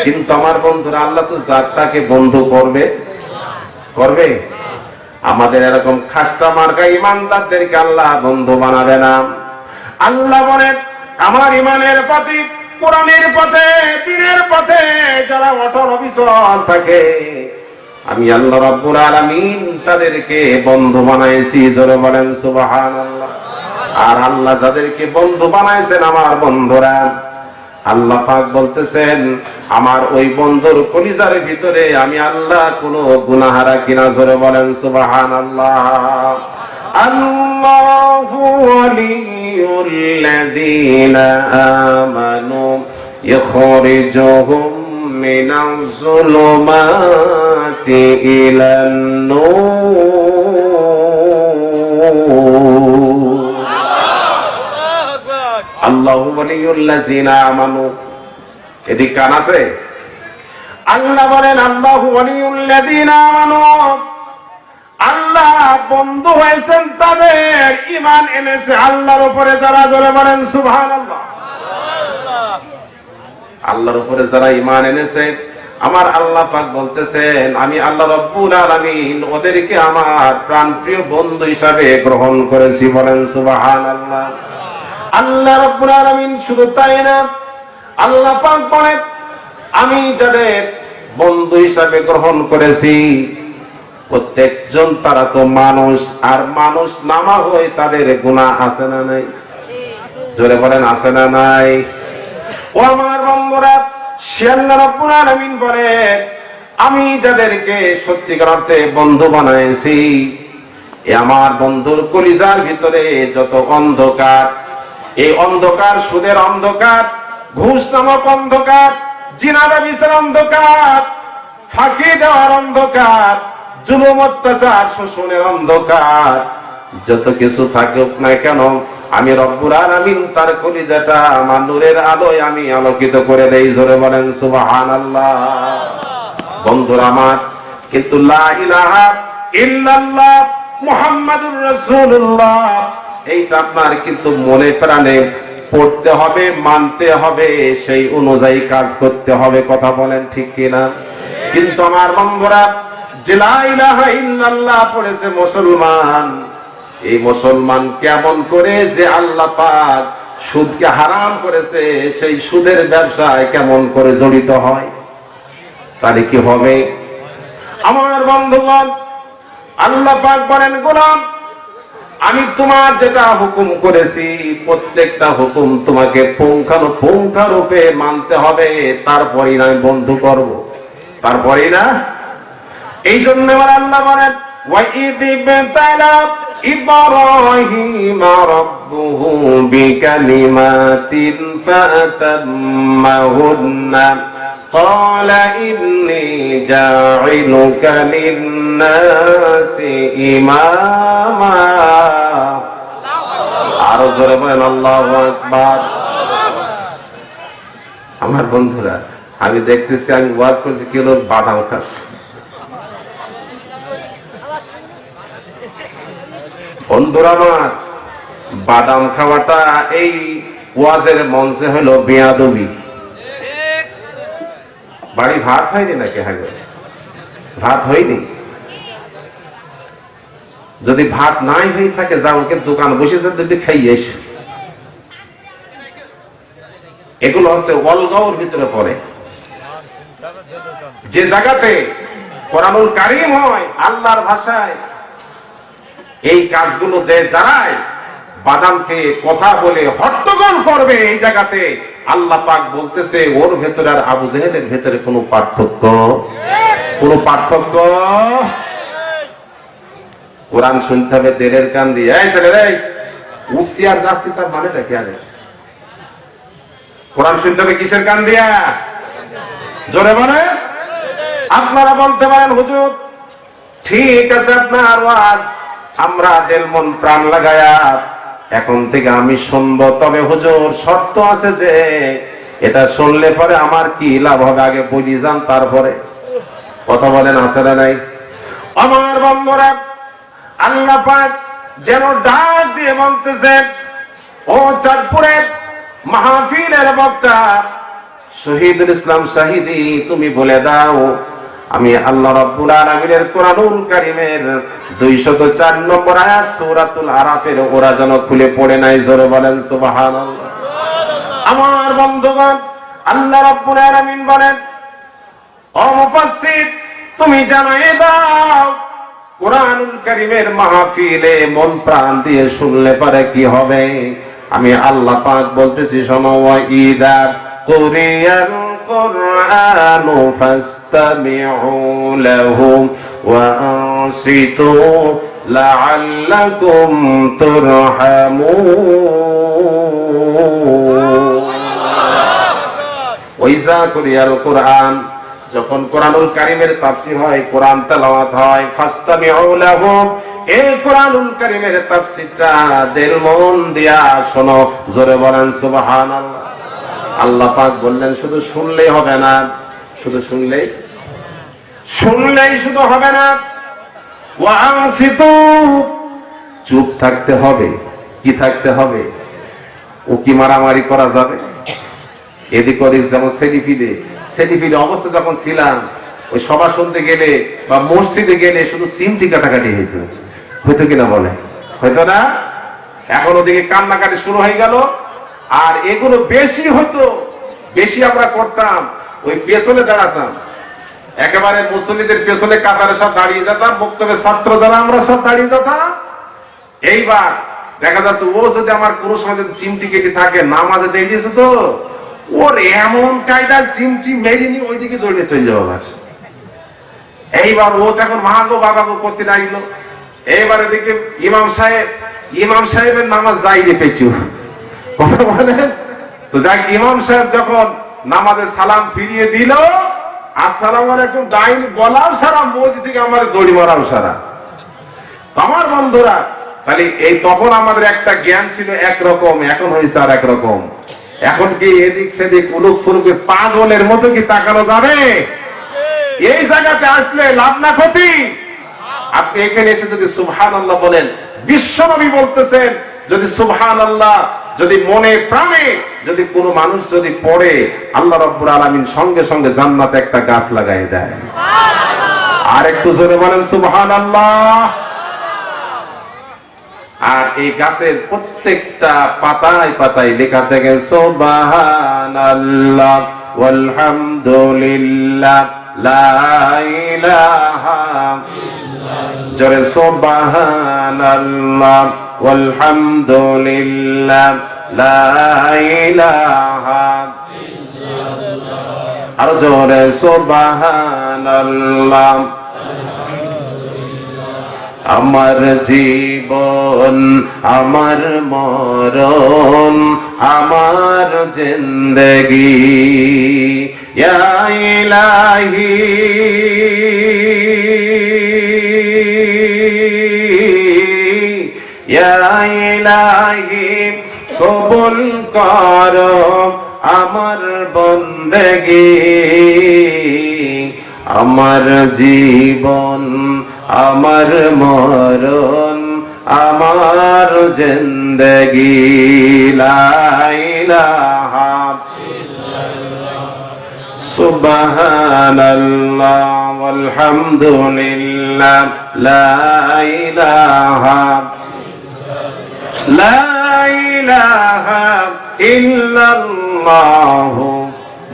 কিন্তু আমার বন্ধুরা, আল্লাহ তো যার তাকে বন্ধু করবে করবে। আমাদের এরকম খাস্তা মার্কা ইমানদারদেরকে আল্লাহ বন্ধু বানাবে না। আল্লাহ বলেন, আমার ইমানের পথে, কোরআনের পথে, দ্বীনের পথে যারা অটল অবিচল থাকে, আমি আল্লাহ রাব্বুল আলামিন তাদেরকে বন্ধু বানাইছি। জোরে বলেন সুবহানাল্লাহ। আর আল্লাহ যাদেরকে বন্ধু বানাইছেন আমার বন্ধুরা, আল্লাহ পাক বলতেছেন আমার ওই বন্ধুর কলিজার ভিতরে আমি আল্লাহ কোনো গুনাহ রাখি না। জোরে বলেন সুবহানাল্লাহ। আল্লাহু ওয়ালিয়ুল্লাযীনা আমানু ইখরিজুহুম মিনাজ যুলুমাতি ইলান নূর। আল্লাহু ওয়ালিয়ুল্লাযীনা আমানু। এদিকে কান আছে? আল্লাহ বলেন আল্লাহু ওয়ালিয়ুল্লাযীনা আমানু, আল্লাহ বন্ধু হয়েছেন তাদের ঈমান এনেছে আল্লাহর উপরে যারা। জোরে বলেন সুবহানাল্লাহ। আল্লাহর উপরে যারা ঈমান এনেছে, আমার আল্লাহ পাক বলতেছেন আমি আল্লাহ রাব্বুল আলামিন ওদেরকে আমার প্রাণপ্রিয় বন্ধু হিসাবে গ্রহণ করেছি। বলেন সুবহানাল্লাহ। আল্লাহ রাব্বুল আলামিন শুধু তাই না, আল্লাহ পাক বলেন আমি যাদের বন্ধু হিসাবে গ্রহণ করেছি প্রত্যেকজন তারা তো মানুষ, আর মানুষ নামা হয়ে তাদের গুনাহ আছে না নাই? জোরে বলেন আছে না নাই? ও আমার বন্ধুরা, আল্লাহ রাব্বুল আলামিন বলেন আমি যাদেরকে সত্যিকার অর্থে বন্ধু বানাইছি, আমার বন্ধুর কলিজার ভিতরে যত অন্ধকার, এই অন্ধকার সুদের অন্ধকার, ঘুষ নামক অন্ধকার, জিনা ব্যভিচার অন্ধকার, ফাঁকি দেওয়ার অন্ধকার, জুলুম অত্যাচার শোষণের অন্ধকার, যত কিছু থাকুক না কেন আমি রব্বুল আলামিন তার কলিজাটা আমার নূরের আলোয় আমি আলোকিত করে দেই। জোরে বলেন সুবহানাল্লাহ। বন্ধুরা আমার, কিন্তু লা ইলাহা ইল্লাল্লাহ মুহাম্মাদুর রাসূলুল্লাহ এইটা আপনার কিন্তু মনে প্রাণে পড়তে হবে, মানতে হবে, সেই অনুযায়ী কাজ করতে হবে। কথা বলেন ঠিক কিনা? কিন্তু আমার বন্ধুরা, যে লা ইলাহা ইল্লাল্লাহ পড়েছে মুসলমান, এই মুসলমান কেমন করে যে আল্লাহ পাক সুদকে হারাম করেছে সেই সুদের ব্যবসায় কেমন করে জড়িত হয়, তাহলে কি হবে? আমার বন্ধুগণ, আল্লাহ পাক বলেন, গোলাম আমি তোমার যেটা হুকুম করেছি প্রত্যেকটা হুকুম তোমাকে পুঙ্খানুপুঙ্খারূপে মানতে হবে, তারপরেই না আমি বন্ধ করব, তারপরেই না। এই জন্য আমার আল্লাহ বলেন, وَإِذِ ابْتَلَى إِبْرَاهِيمَ رَبُّهُ بِكَلِمَاتٍ فَأَتَمَّهُنَّ قَالَ إِنِّي جَاعِلُكَ لِلنَّاسِ إِمَامًا। আরো জোরে বলেন আল্লাহু আকবার। আমার বন্ধুরা, আমি দেখতেছি, আমি ওয়াজ করছি, কি হলো, বাদাম খাচ্ছে। বন্ধুরা আমার, বাদাম খাওয়াটা এই ওয়াজের মঞ্চে হলো বেয়াদবি। বাড়ি ভাত হয়নি নাকি? হ্যাঁ, ভাত হয়নি। যদি ভাত নাই হয়ে থাকে, যাও ওকে দোকান বসেছে, যদি খাইয়ে এসো। এগুলো হচ্ছে অলগাওর ভিতরে পড়ে। যে জায়গাতে কোরআনুল কারীম হয় আল্লাহর ভাষায়, এই কাজগুলো যে যারাই বাদাম খেয়ে কথা বলে হট্টগোল করবে, এই জায়গাতে আল্লাহ পাক বলতেছে ওর ভেতরে আর আবু জেহেলের ভেতরে কোনো পার্থক্য, কোনো পার্থক্য। কোরআন শুনতে হবে দেলের কান দিয়ে। এই ছেলে রে, উঠছি আর যাচ্ছি, তার মানে দেখে আগে কোরআন শুনতে হবে কিসের কান দিয়া? জোরে বলে। আপনারা বলতে পারেন, হুজুর ঠিক আছে আপনার ওয়াজ আমরা দিল মন প্রাণ লাগায়া এখন থেকে আমি শুনবো, তবে হুজুর শর্ত আছে যে এটা শুনলে পরে আমার কি লাভ হবে, আগে বুঝি যান তারপরে। কথা বলেন, আছে না নাই? আমার বন্ধুরা, আল্লাহ পাক যেন ডাক দিয়ে বলতেছেন, ও চাঁদপুরের মাহফিলের বক্তা শহীদুল ইসলাম শাহিদি, তুমি বলে দাও আমি আল্লাহ রাব্বুল আলামিনের কোরআনুল কারীমের 204 নম্বর আয়াত সূরাতুল আরাফের ওরা যেন খুলে পড়ে নাই। জোরে বলেন সুবহানাল্লাহ। আমার বন্ধুগণ, আল্লাহ রাব্বুল আলামিন বলেন, ও মুফাসসির তুমি জানিয়ে দাও কোরআনুল কারীমের মাহফিলে মন প্রাণ দিয়ে শুনলে পরে কি হবে। আমি আল্লাহ পাক বলতেছি, শোনো, ওয়া ইযা কুরিয়াল কুরআনু ফাসতামিউ লাহু ওয়া আনসিতু লাআল্লাকুম তুরহামুন। ওয়া ইযা কুরিয়াল কুরআন, যখন কোরআনুল কারীমের তাফসীর হয়, কোরআন তেলাওয়াত হয়, ফাসতামিউ লাহু, এই কোরআনুল কারীমের তাফসীরটা দিল মন দিয়া শোনো। জোরে বলেন সুবহানাল্লাহ। আল্লাহ পাক বললেন শুধু শুনলেই হবে না, শুধু শুনলেই শুধু হবে না, ওয়া আনসিতু, চুপ থাকতে হবে। কি থাকতে হবে? ও কি মারামারি করা যাবে? এদিক ওদিক, যেমন সেলিফিদে অবস্থা যখন ছিলাম, ওই সভা শুনতে গেলে বা মসজিদে গেলে শুধু সিমটি কাটাকাটি হইতো কিনা বলে? হয়তো না? এখন ওদিকে কান্নাকাটি শুরু হয়ে গেল। আর এগুলো বেশি হতো, বেশি আমরা করতাম, ওই পেছনে দাঁড়াতাম, একেবারে মুসল্লিদের পেছনে কাতারে সব দাঁড়িয়ে যেতাম, বক্তব্যের ছাত্র যারা আমরা সব দাঁড়িয়ে যেতাম। এইবার দেখা যাচ্ছে ও যদি আমার কোনো সময় যদি সিমটি কেটে থাকে, নামাজে দেখেছে তো ওর এমন কায়দা সিমটি মেরিনি ওইদিকে জড়িয়ে চলে যাবো। এইবার ও তখন মাহাগো বাবাগো করতে লাগলো। এইবারে দেখে ইমাম সাহেবের নামাজ যাইনি পেছু। কথা বলেন তো, যাক ইমাম সাহেব যখন নামাজে সালাম ফিরিয়ে দিল, আসসালামু আলাইকুম ডাইনি বলাও সারা, মসজিদ থেকে আমাদের দড়ি মারাও সারা। আমার বন্ধুরা, তাহলে এই তখন আমাদের একটা জ্ঞান ছিল একরকম, এখন হয়েছে আর একরকম। এখন কি এদিক সেদিক উলুক ফুলুকে পাগলের মতো কি তাকানো যাবে? এই জায়গাতে আসলে লাভ না ক্ষতি? আপনি এখানে এসে যদি সুবহানাল্লাহ বলেন, বিশ্বনবী বলতেছেন যদি সুবহানাল্লাহ যদি মনে প্রাণে যদি কোনো মানুষ যদি পড়ে, আল্লাহ রাব্বুল আলামিন সঙ্গে সঙ্গে জান্নাতে একটা গাছ লাগাই দেয়। আর একটু জোরে বলেন সুবহানাল্লাহ। আর এই গাছের প্রত্যেকটা পাতায় পাতায় লেখা থাকে সুবহানাল্লাহ ওয়ালহামদুলিল্লাহ লা ইলাহা ইল্লাল্লাহ। জোরে সুবহানাল্লাহ ওয়ালহামদুলিল্লাহ লা ইলাহা ইল্লাল্লাহ। আর জোরে সুবহানাল্লাহ। আমার জীবন আমার মরণ আমার জিন্দেগি ইয়া ইলাহি ইয়া ইলাহি কবুল করো আমার বন্দেগি। আমার জীবন আমার মরণ আমার জিন্দেগি লা ইলাহা ইল্লাল্লাহ সুবহানাল্লাহ ওয়ালহামদুলিল্লাহ লা ইলাহা ইল্লাল্লাহ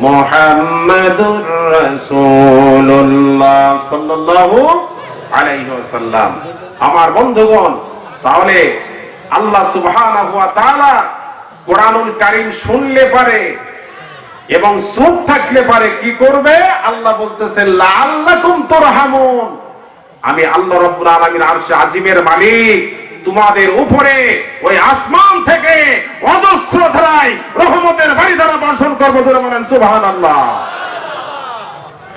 মুহাম্মাদুর রাসূলুল্লাহ সাল্লাল্লাহু আলাইহি ওয়াসাল্লাম। আমার বন্ধুগণ, তাহলে আল্লাহ সুবহানাহু ওয়া তাআলা কোরআনুল কারীম শুনলে পারে এবং চুপ থাকলে পারে কি করবে? আল্লাহ বলতেছেন লাআল্লাকুম তুরহামুন, আমি আল্লাহ রাব্বুল আলামিন আরশে আজিমের মালিক, তোমাদের উপরে ওই আসমান থেকে অজস্র ধারায় রহমতের বাড়ি দ্বারা বর্ষণ করবো। যারা বলেন সুবহানাল্লাহ।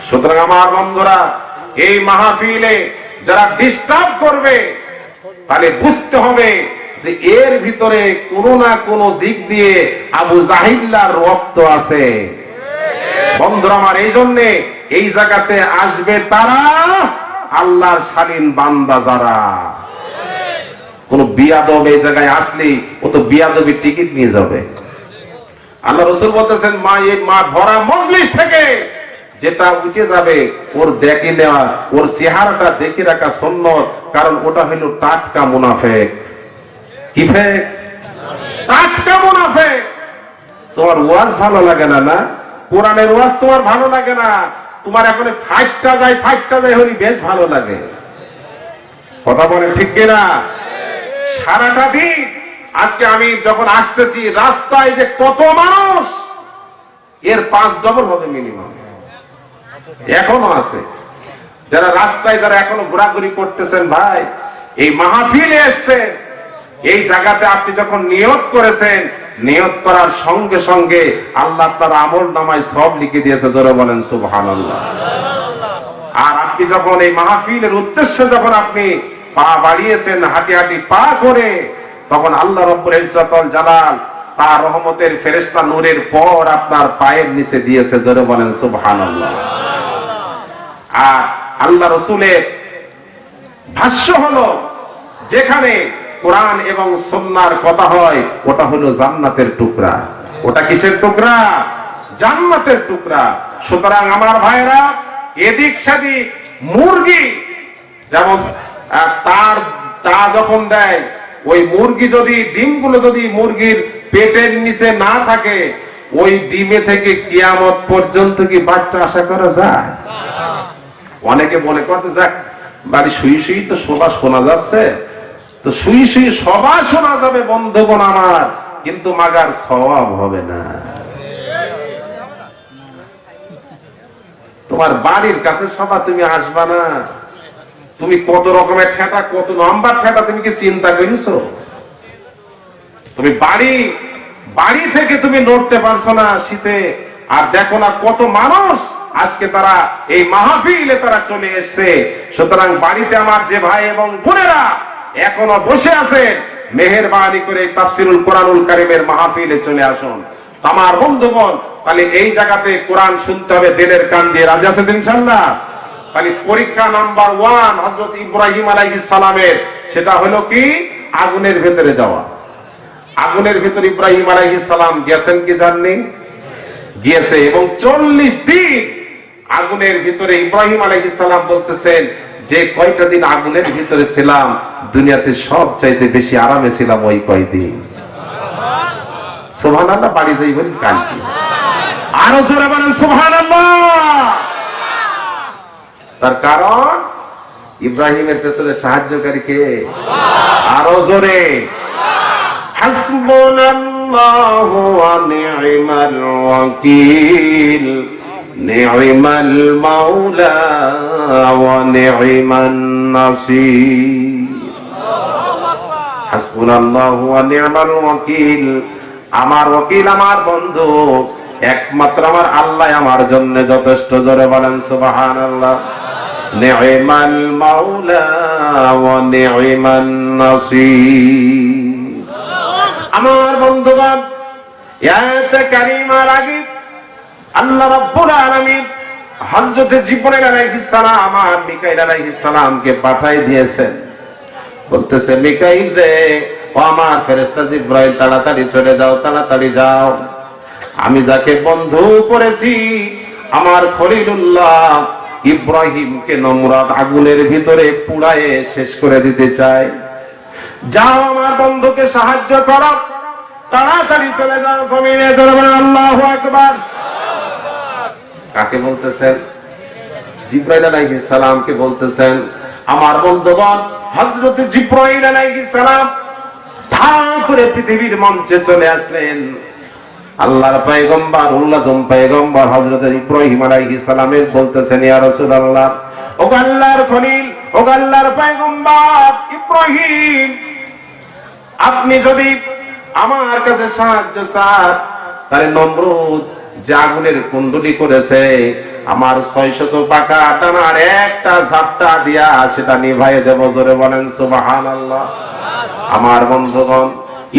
সুতরাং আমার বন্ধুরা, এই মাহফিলে যারা ডিস্টার্ব করবে তাহলে বুঝতে হবে যে এর ভিতরে কোনো না কোনো দিক দিয়ে আবু জাহিল্লার রক্ত আছে। বন্ধুরা আমার, এই জন্যে এই জায়গাতে আসবে তারা আল্লাহর শালীন বান্দা যারা। কোন বিয়াদব এই জায়গায় আসলেই ও তো বিয়াদবির টিকিট নিয়ে যাবে। আল্লাহ রাসূল বলতেছেন মা ভরা মজলিস থেকে যেটা উঠে যাবে ওর দেখে নেওয়া, ওর চেহারাটা দেখে রাখা সুন্নত, কারণ ওটা হলো টাটকা মুনাফিক। কি ফেক? টাটকা মুনাফিক। তোমার ওয়াজ ভালো লাগে না, না কোরআনের ওয়াজ তোমার ভালো লাগে না, তোমার এখন ফাইটটা যায় হলি বেশ ভালো লাগে। কথা বলে ঠিক কিনা? সারাটা দিন আজকে আমি যখন আসতেছি রাস্তায় যে কত মানুষ, এর 5 ডবল হবে মিনিমাম। এখনো আছে যারা রাস্তায় যারা এখনো ঘোরাঘুরি করতেছেন। ভাই, এই মাহফিলে এসছে, এই জায়গাতে আপনি যখন নিয়ত করেছেন, নিয়ত করার সঙ্গে সঙ্গে আল্লাহ তার আমল নামায় সব লিখে দিয়েছে। জোরে বলেন সুবহানাল্লাহ। আর আপনি যখন এই মাহফিলের উদ্দেশ্যে যখন আপনি পা বাড়িয়েছেন, হাঁটি হাঁটি পা করে, তখন আল্লাহ রাব্বুল ইজ্জত ওয়াল জালাল তার রহমতের ফেরেশতা নূরের পর আপনার পায়ের নিচে দিয়েছে। জোরে বলেন সুবহানাল্লাহ। আর আল্লাহ রাসূলের ভাষ্য হলো, যেখানে কোরআন এবং সুন্নাহর কথা হয় ওটা হলো জান্নাতের টুকরা। ওটা কিসের টুকরা? জান্নাতের টুকরা। সুতরাং আমার ভাইরা, এদিক সেদিক মুরগি যেমন তা যখন দেয়, ওই মুরগি যদি ডিমগুলো যদি মুরগির পেটের নিচে না থাকে, ওই ডিমে থেকে কিয়ামত পর্যন্ত কি বাচ্চা আশা করা যায়? অনেকে বলে কছে যাক বাড়ি শুই শুই তো সবার শোনা যাচ্ছে, তো শুই শুই সবার শোনা যাবে বন্ধুগণ আমার, কিন্তু মাগার সওয়াব হবে না। তোমার বাড়ির কাছে সভা তুমি আসবা না। তুমি কত রকমের ঠেটা, কত নাম্বার ঠেটা তুমি কি চিন্তা করেছো? তুমি বাড়ি থেকে তুমি নড়তে পারছো না শীতে। আর দেখো না কত মানুষ আজকে তারা এই মাহফিলে তারা চলে এসছে। সুতরাং বাড়িতে আমার যে ভাই এবং বোনেরা এখনো বসে আছেন, মেহেরবানি করে তাফসিরুল কোরআনুল কারীমের মাহফিলে চলে আসুন। আমার বন্ধুগণ, তাহলে এই জায়গাতে কোরআন শুনতে হবে দিলের কান দিয়ে। রাজি আছেন ইনশাআল্লাহ? তাহলে পরীক্ষা নাম্বার 1 হযরত ইব্রাহিম আলাইহিস সালামের, সেটা হলো কি? আগুনের ভেতরে যাওয়া। আগুনের ভিতর ইব্রাহিম আলাইহিস সালাম গেছেন কি জাননি? গিয়েছে। এবং 40 দিন আগুনের ভিতরে ইব্রাহিম আলাইহিস সালাম বলতেছেন যে কয়টা দিন আগুনের ভিতরে ছিলাম দুনিয়াতে সব চাইতে বেশি আরামে ছিলাম ওই কয়দিন। সুবহানাল্লাহ। বাড়ি যাই বলি কালকে আরো জোরে বলেন সুবহানাল্লাহ। তার কারণ ইব্রাহিমের পেছনে সাহায্যকারী কে? আরো জোরে হাসবুনাল্লাহু ওয়া নি'মাল ওয়াকিল নি'মাল মাওলা ওয়া নি'মান নাসির। হাসবুনাল্লাহু ওয়া নি'মাল ওয়াকিল, আমার ওয়াকিল আমার বন্ধু একমাত্র আমার আল্লাহ আমার জন্য যথেষ্ট। জোরে বলেন সুবহানাল্লাহ। নি'মাল মাওলা ওয়া নি'মান নাসির। আমার বন্ধুগণ, আয়াতে কারিমার আগে আল্লাহ রাব্বুল আলামিন হযরত জিবরাইল আলাইহিস সালাম আর মিকাইল আলাইহিস সালামকে পাঠাই দিয়েছেন। বলতেছে মিকাইল রে, ও আমার ফেরেশতা জিবরাইল, তাড়াতাড়ি চলে যাও, তাড়াতাড়ি যাও। আমি যাকে বন্ধু করেছি আমার খলিলুল্লাহ ইব্রাহিমকে নমরুদ আগুনের ভিতরে পুড়ায়ে শেষ করে দিতে চায়। যাও আমার বন্ধুকে সাহায্য করো, তাড়াতাড়ি চলে যাও। জমিনে জোরে বলেন আল্লাহু আকবার। কাকে বলতেছেন? জিবরাইল আলাইহিস সালামকে বলতেছেন। আমার বন্ধুগণ, হযরত জিবরাইল আলাইহিস সালাম ধাপ করে পৃথিবীর মঞ্চে চলে আসলেন। আল্লাহর পয়গম্বর উল্লাজম পয়গম্বর হযরত ইব্রাহিম আলাইহিস সালামের বলতেছেন, ইয়া রাসূলুল্লাহ, ও আল্লাহর খলিল, ও আল্লাহর পয়গম্বর ইব্রাহিম, আপনি যদি আমার কাছে সাহায্য চান তাহলে নমরুদ যে আগুনের কুণ্ডলী করেছে আমার 600 পাকা টানার একটা ঝাপটা দিয়া সেটা নিভাইয়ে দেব। জোরে বলেন সুবহানাল্লাহ। আমার বন্ধুগণ,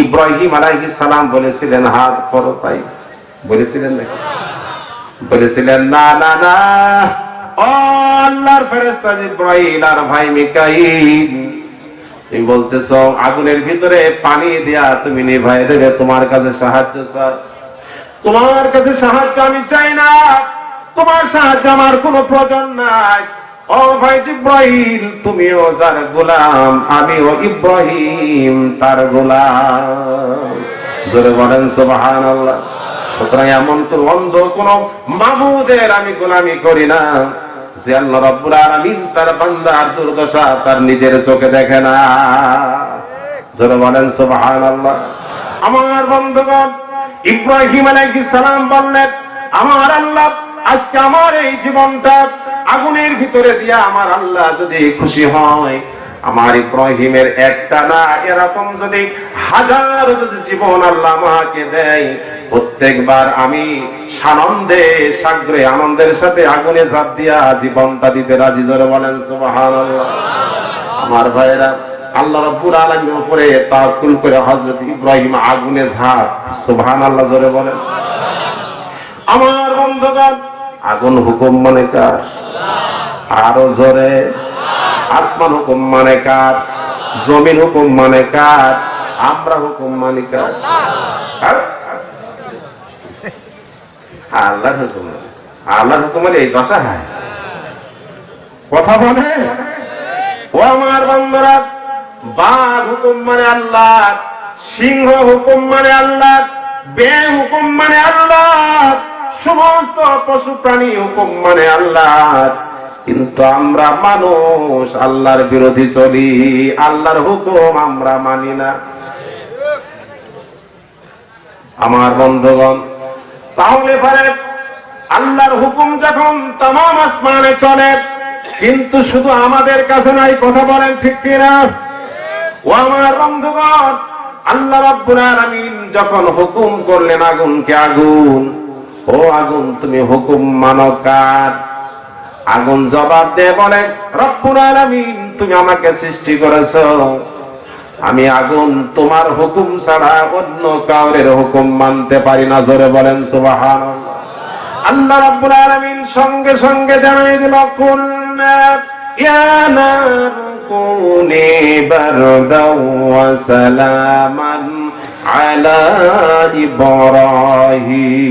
ইব্রাহিম আলাইহিস সালাম বলেছিলেন হাত করো, তাই বলেছিলেন নাকি? বলেছিলেন না না না, ও আল্লাহর ফেরেশতা জিবরাইল আর ভাই মিকাইল, তুমি বলতেছো আগুনের ভিতরে পানি দিয়া তুমি নিভাইয়ে দেবে, তোমার কাছে সাহায্য চাই। তোমার কাছে সাহায্য আমি চাই না, তোমার সাহায্য আমার কোনো প্রয়োজন নাই। ও ভাই জিবরাইল, তুমিও যার গোলাম, আমিও ইব্রাহিম তার গোলাম। জোরে বলেন সুবহানাল্লাহ। সুতরাং এমন কোন অন্ধ কোন মাবুদের আমি গোলামি করি না যে আল্লাহ রাব্বুল আলামিন তার বান্দার দুর্দশা তার নিজের চোখে দেখে না। জোরে বলেন সুবহানাল্লাহ। আমার বন্ধুগণ, ইব্রাহিম আলাইহিস সালাম বললেন, আমার আল্লাহ আজকে আমার এই জীবনটা আগুনের ভিতরে দিয়া আমার আল্লাহ যদি খুশি হয়, আমার ইব্রাহিমের একটা না এরকম যদি হাজার যদি জীবন আল্লাহ আমাকে দেয়, প্রত্যেকবার আমি সানন্দে সাগরে আনন্দের সাথে আগুনে ঝাঁপ দিয়া জীবনটা দিতে রাজি। জোরে বলেন সুবহানাল্লাহ। আমার ভাইরা, আল্লাহ রাব্বুল আলামিনের উপরে তাওয়াক্কুল করে হযরত ইব্রাহিম আগুনে ঝাঁপ। সুবহানাল্লাহ। জোরে বলেন। আমার বন্ধুগণ, আগুন হুকুম মানে কার? আরো জোরে। আসমান হুকুম মানে কার? জমিন হুকুম মানে কার? আমরা হুকুম মানি কার? আল্লাহর হুকুম। আল্লাহর হুকুম মানে এই দশা হয় কথা বলে। ও আমার বন্ধুরা, বাঘ হুকুম মানে আল্লাহ, সিংহ হুকুম মানে আল্লাহ, ব্যাঙ হুকুম মানে আল্লাহ, সমস্ত পশু প্রাণী হুকুম মানে আল্লাহ। কিন্তু আমরা মানুষ আল্লাহর বিরোধী চলি, আল্লাহর হুকুম আমরা মানি না। আমার বন্ধুগণ, তাহলে পারে আল্লাহর হুকুম যখন तमाम আসমানে চলে, কিন্তু শুধু আমাদের কাছে নাই, কথা বলেন ঠিক কিনা? ও আমার বন্ধুগণ, আল্লাহ রাব্বুল আলামিন যখন হুকুম করলেন আগুনকে, আগুন, ও আগুন তুমি হুকুম মানো কার? আগুন জবাব দিয়ে বলে, রব্বুল আলামিন তুমি আমাকে সৃষ্টি করেছো, আমি আগুন তোমার হুকুম ছাড়া অন্য কাউরের হুকুম মানতে পারি না। জোরে বলেন সুবহানাল্লাহ। আল্লাহ রাব্বুল আলামিন সঙ্গে সঙ্গে জানাই দিল, কুলনা ইয়া নার কুনি বারদাও ওয়া সালামান আলা ইব্রাহিম।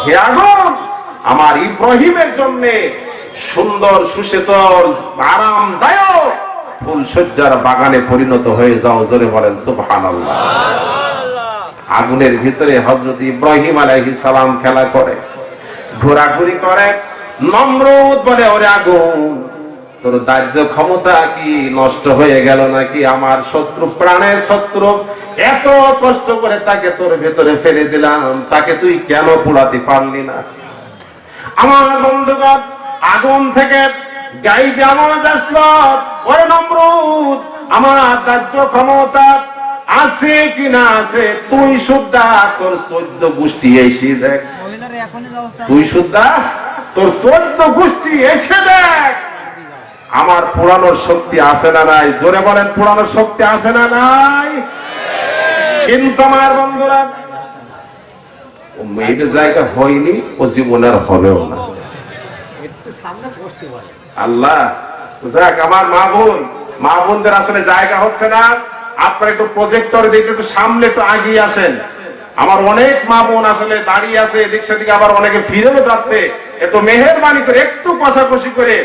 হে আগুন, আমার ইব্রাহিমের জন্য সুন্দর সুশীতল আরামদায়ক ফুলসজ্জার বাগানে পরিণত হয়ে যাও। জোরে বলেন সুবহানাল্লাহ। আগুনের ভিতরে হযরত ইব্রাহিম আলাইহিস সালাম খেলা করে, ঘোরাঘুরি করে। নমরুদ বলে, ওরে আগুন, তোর দাহ্য ক্ষমতা কি নষ্ট হয়ে গেল নাকি? আমার শত্রু, প্রাণের শত্রু, এত কষ্ট করে তাকে তোর ভেতরে ফেলে দিলাম, তাকে তুই কেন পোড়াতে পারলি না? আমার বন্ধুগণ, আগুন থেকে গাইবে আওয়াজ আসলো, ওরে নমরুদ, আমার দাহ্য ক্ষমতা আছে কিনা আছে, তুই শুদ্ধা তোর 14 গোষ্ঠী এসে দেখ। তুই শুদ্ধা তোর 14 গোষ্ঠী এসে দেখ, আমার পোড়ানোর শক্তি আছে না নাই? জোরে বলেন, পোড়ানোর শক্তি আছে না নাই? কিন্তু আমার বন্ধুরা, ও মেয়েদের জায়গা হয়নি, ও জীবনের হবেও না। আল্লাহ যাক, আমার মা বোনদের আসলে জায়গা হচ্ছে না। আপনারা একটু প্রজেক্টর দিয়ে একটু সামনে একটু আগিয়ে আসেন। আমার অনেক মা বোন আসলে দাঁড়িয়ে আছে এদিক সেদিকে, আবার অনেকে ফিরেও যাচ্ছে। একটু মেহেরবানি করে একটু কষাকষি করে,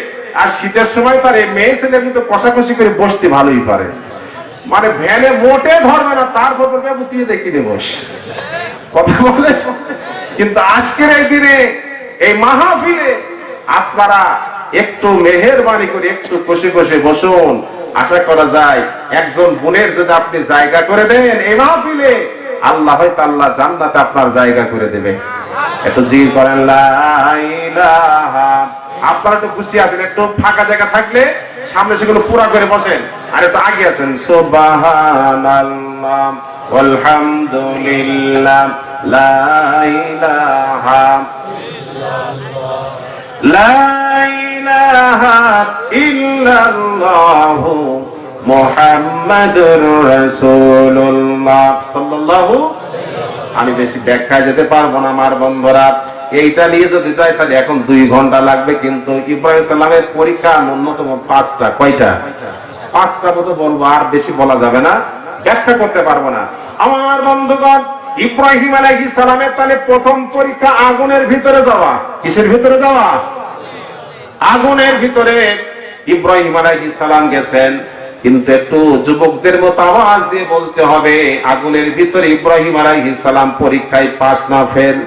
আর শীতের সময় তার এই মেয়ে ছেলে কিন্তু কষাকষি করে বসতে ভালোই পারে, মানে ভ্যানে মোটে ধরবে না, তারপর তুই দেখিয়ে বস কথা বলে। কিন্তু আজকের এই দিনে এই মাহফিলে আপনারা একটু মেহেরবানি করে একটু কষে কষে বসুন। আশা করা যায় একজন বোনের যদি আপনি জায়গা করে দেন এই মাহফিলে, আল্লাহ হয়তো আল্লাহ জান্নাতে আপনার জায়গা করে দেবে। একটু জিকির করেন লা ইলাহা। আপনারা একটু খুশি আছেন, একটু ফাঁকা জায়গা থাকলে সামনে সেগুলো পুরা করে বসেন, আর একটু আগে আসেন। সুবহানাল্লাহ ওয়ালহামদুলিল্লাহ লা ইলাহা লা ইলাহা ইল্লাল্লাহ মুহাম্মাদুর রাসূলুল্লাহ সাল্লাল্লাহু। আমি বেশি ব্যাখ্যায় যেতে পারবো না আমার বন্ধুরা, এইটা নিয়ে যদি যাই তাহলে এখন 2 ঘন্টা লাগবে। কিন্তু ইব্রাহিম সালামের পরীক্ষা ন্যূনতম 5টা। কয়টা? 5টা মতো বলবো, আর বেশি বলা যাবে না, ব্যাখ্যা করতে পারবো না। আমার বন্ধুগণ, ইব্রাহিম আলাইহিস সালামের তাহলে প্রথম পরীক্ষা আগুনের ভিতরে যাওয়া। কিসের ভিতরে যাওয়া? আগুনের ভিতরে ইব্রাহিম আলাইহিস সালাম গেছেন। কিন্তু একটু যুবকদের মতো আওয়াজ দিয়ে বলতে হবে, আগুনের ভিতরে ইব্রাহিম আলাইহিস সালাম পরীক্ষায় পাস না ফেল?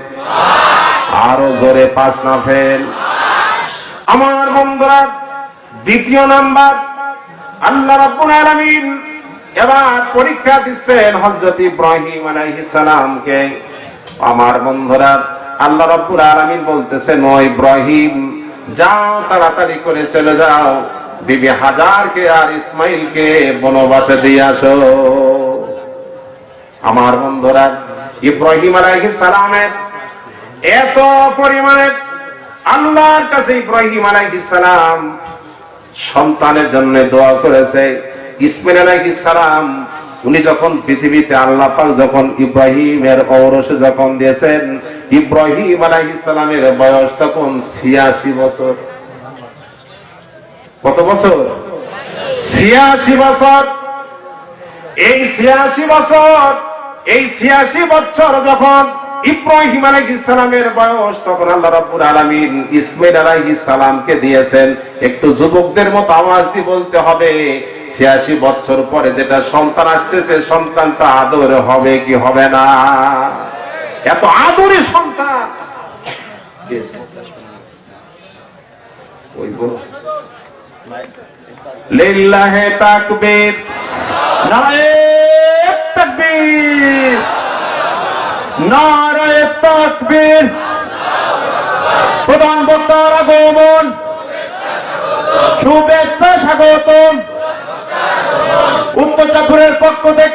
আরো জোরে, পাস না ফেল? আমার বন্ধুরা, দ্বিতীয় নাম্বার, আল্লাহ রাব্বুল আলামিন এবার পরীক্ষা দিচ্ছেন হযরত ইব্রাহিম আলাইহিস সালামকে। আমার বন্ধুরা, আল্লাহ রাব্বুল আলামিন বলতেছেন, ও ইব্রাহিম, যাও তাড়াতাড়ি করে চলে যাও, বিবি হাজারকে আর ইসমাইলকে বনবাসে দিয়ে আসো। আমার বন্ধুরা, ইব্রাহিম আলাইহিস সালামের এত পরিমাণে আল্লাহর কাছে ইব্রাহিম আলাইহিস সালাম সন্তানের জন্য দোয়া করেছে। ইসমাইল আলাইহিস সালাম উনি যখন পৃথিবীতে, আল্লাহ পাক যখন ইব্রাহিমের ঔরসে যখন দিয়েছেন, ইব্রাহিম আলাইহিস সালামের বয়স তখন 86 বছর। কত বছর? 86 বছর। এই 86 বছর, এই 86 বছর যখন ইব্রাহিম আলাইহিস সালামের বয়স, তখন আল্লাহ রাব্বুল আলামিন ইসমাইল আলাইহিস সালামকে দিয়েছেন। একটু যুবকদের মতো আওয়াজ দিয়ে বলতে হবে, 86 বছর পরে যেটা সন্তান আসতেছে, সন্তানটা আদর হবে কি হবে না? এত আদরের সন্তান। ওই বল লিল্লাহি তাকবীর, নারায়ে তাকবীর, নারায়ে তাকবীর। প্রধান বক্তার আগমন, শুভেচ্ছা স্বাগতম। উত্তর চাঁদপুরের পক্ষ থেকে